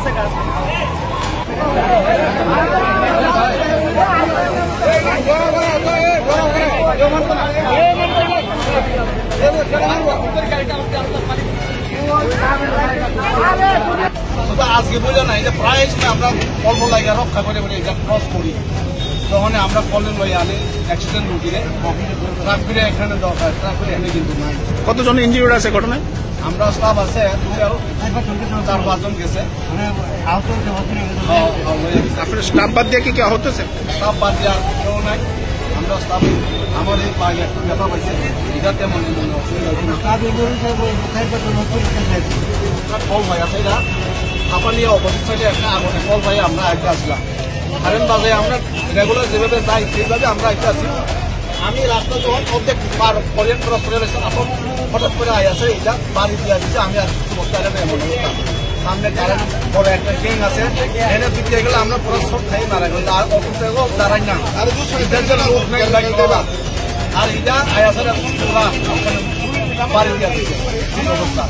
আজকে বুঝে নাই যে প্রায় আমরা অল্প লাইগা রক্ষা করে বলে এটা ক্রস করি তখন আমরা কলেন লই আনি অ্যাক্সিডেন্ট রুটিনে ট্রাক ফিরে এখানে দরকার ট্রাক ফিরে এখানে কিন্তু নাই। কতজন ইনজিউর্ড আছে ঘটনায়? আমরা স্টাফ আছে 4-5 জন গেছে। আপনার স্টাফ বাদ দিয়ে কি আহত হচ্ছে? স্টাফ বাদ দিয়ে কেউ নাই। আমরা স্টাফ আমার এই পায়ে একটু ব্যথা পাইছে এটা তেমন ফল ভাই আছে এটা হাঁপানিয়া অপোজিট সাইডে একটা আগুনে ফল ভাই আমরা একটা আসলাম কারেন্ট বাজে আমরা রেগুলার যেভাবে যাই সেইভাবে আমরা একটা আছি। আমি রাস্তা যখন অর্ধেক পার করিয়ান ক্রস করে রয়েছে এখন হঠাৎ করে আই আছে এটা বাড়ি দিয়ে দিচ্ছে আমি আর কিছু বলতে পারি না এমন অবস্থা। সামনে কারেন্ট বড় একটা ট্রেন আছে এনে দিতে গেলে আমরা পুরো সব খাই মারা গেল আর অফিস থেকেও দাঁড়াই না লোক নেই লাগিয়ে দেবা আর এটা আই আছে পুরা বাড়ি দিয়ে দিচ্ছে এই অবস্থা।